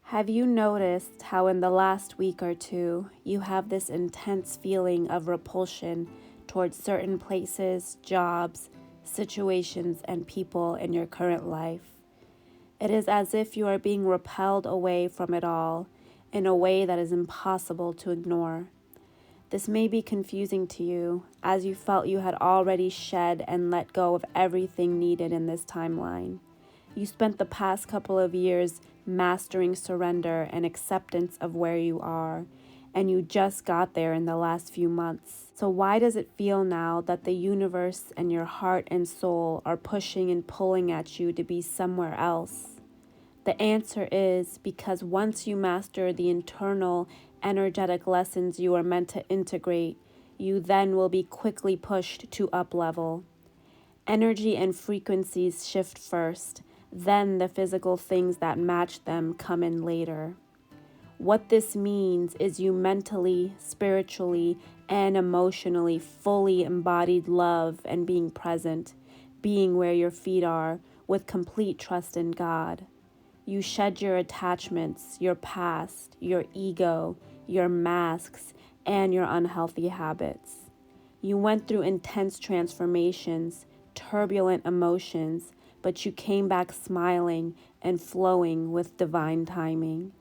Have you noticed how in the last week or two you have this intense feeling of repulsion towards certain places, jobs, situations, and people in your current life? It is as if you are being repelled away from it all in a way that is impossible to ignore. This may be confusing to you, as you felt you had already shed and let go of everything needed in this timeline. You spent the past couple of years mastering surrender and acceptance of where you are, and you just got there in the last few months. So why does it feel now that the universe and your heart and soul are pushing and pulling at you to be somewhere else? The answer is because once you master the internal energetic lessons you are meant to integrate, you then will be quickly pushed to up level. Energy and frequencies shift first, then the physical things that match them come in later. What this means is you mentally, spiritually, and emotionally fully embodied love and being present, being where your feet are, with complete trust in God. You shed your attachments, your past, your ego, your masks, and your unhealthy habits. You went through intense transformations, turbulent emotions, but you came back smiling and flowing with divine timing.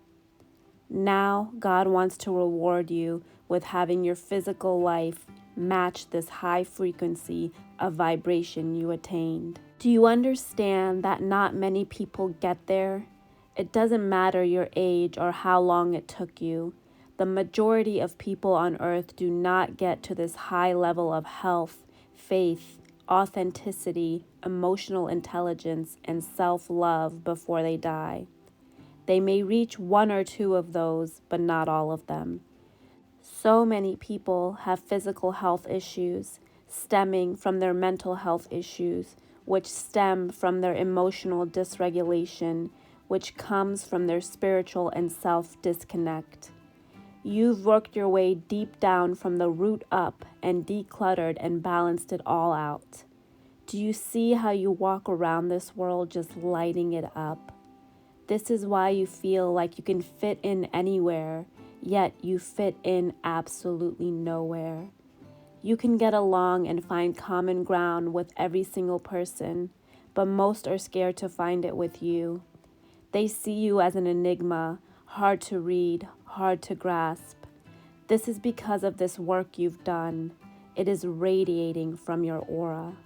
Now, God wants to reward you with having your physical life match this high frequency of vibration you attained. Do you understand that not many people get there? It doesn't matter your age or how long it took you. The majority of people on earth do not get to this high level of health, faith, authenticity, emotional intelligence, and self-love before they die. They may reach one or two of those, but not all of them. So many people have physical health issues stemming from their mental health issues, which stem from their emotional dysregulation, which comes from their spiritual and self-disconnect. You've worked your way deep down from the root up and decluttered and balanced it all out. Do you see how you walk around this world just lighting it up? This is why you feel like you can fit in anywhere, yet you fit in absolutely nowhere. You can get along and find common ground with every single person, but most are scared to find it with you. They see you as an enigma, hard to read, hard to grasp. This is because of this work you've done. It is radiating from your aura.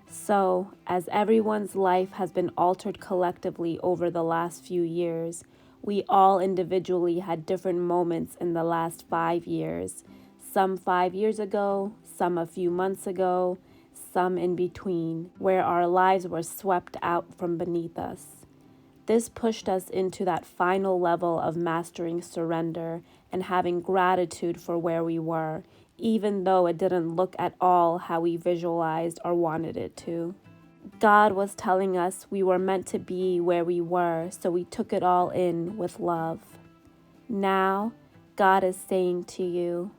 So, as everyone's life has been altered collectively over the last few years, we all individually had different moments in the last 5 years. Some 5 years ago, some a few months ago, some in between, where our lives were swept out from beneath us. This pushed us into that final level of mastering surrender and having gratitude for where we were, even though it didn't look at all how we visualized or wanted it to. God was telling us we were meant to be where we were, so we took it all in with love. Now, God is saying to you,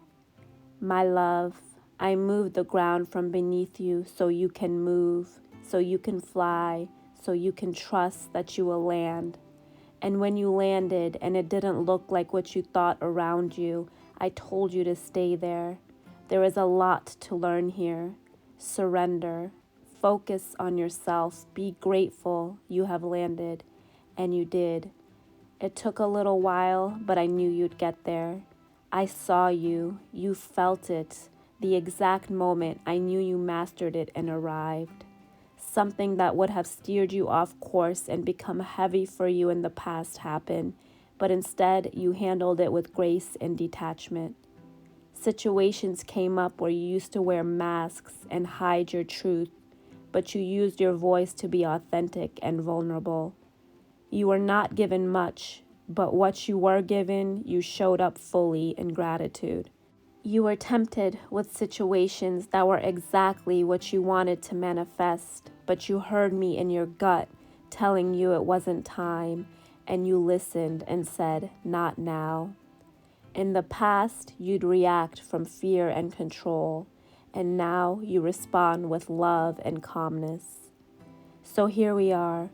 my love, I moved the ground from beneath you so you can move, so you can fly, so you can trust that you will land. And when you landed and it didn't look like what you thought around you, I told you to stay there. There is a lot to learn here. Surrender. Focus on yourself. Be grateful you have landed. And you did. It took a little while, but I knew you'd get there. I saw you. You felt it. The exact moment I knew you mastered it and arrived. Something that would have steered you off course and become heavy for you in the past happened, but instead you handled it with grace and detachment. Situations came up where you used to wear masks and hide your truth, but you used your voice to be authentic and vulnerable. You were not given much, but what you were given, you showed up fully in gratitude. You were tempted with situations that were exactly what you wanted to manifest, but you heard me in your gut telling you it wasn't time, and you listened and said, not now. In the past, you'd react from fear and control, and now you respond with love and calmness. So here we are.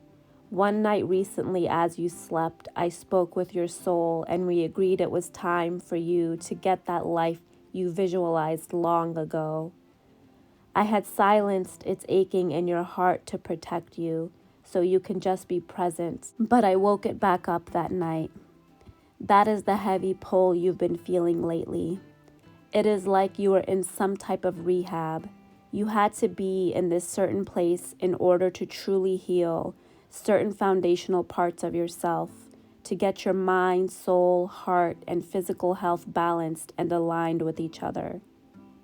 One night recently, as you slept, I spoke with your soul and we agreed it was time for you to get that life you visualized long ago. I had silenced its aching in your heart to protect you, so you can just be present, but I woke it back up that night. That is the heavy pull you've been feeling lately. It is like you were in some type of rehab. You had to be in this certain place in order to truly heal certain foundational parts of yourself, to get your mind, soul, heart, and physical health balanced and aligned with each other.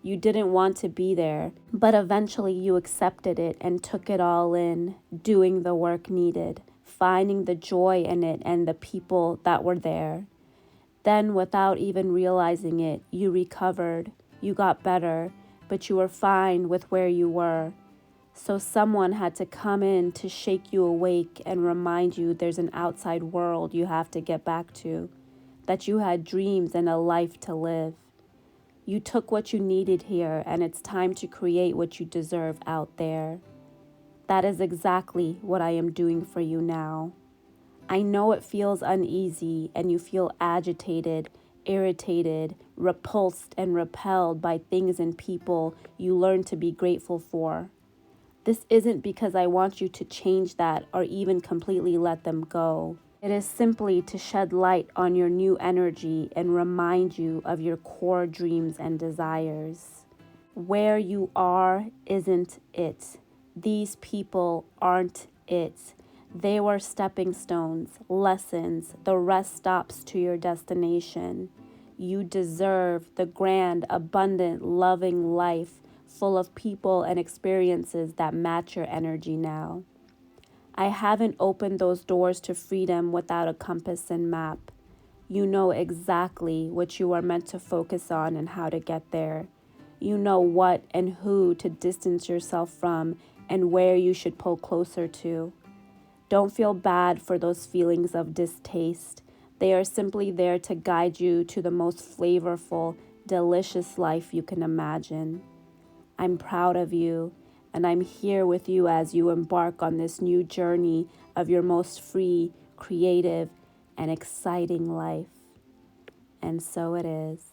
You didn't want to be there, but eventually you accepted it and took it all in, doing the work needed, finding the joy in it and the people that were there. Then, without even realizing it, you recovered, you got better, but you were fine with where you were. So someone had to come in to shake you awake and remind you there's an outside world you have to get back to, that you had dreams and a life to live. You took what you needed here, and it's time to create what you deserve out there. That is exactly what I am doing for you now. I know it feels uneasy, and you feel agitated, irritated, repulsed, and repelled by things and people you learned to be grateful for. This isn't because I want you to change that or even completely let them go. It is simply to shed light on your new energy and remind you of your core dreams and desires. Where you are isn't it. These people aren't it. They were stepping stones, lessons, the rest stops to your destination. You deserve the grand, abundant, loving life full of people and experiences that match your energy now. I haven't opened those doors to freedom without a compass and map. You know exactly what you are meant to focus on and how to get there. You know what and who to distance yourself from and where you should pull closer to. Don't feel bad for those feelings of distaste. They are simply there to guide you to the most flavorful, delicious life you can imagine. I'm proud of you, and I'm here with you as you embark on this new journey of your most free, creative, and exciting life. And so it is.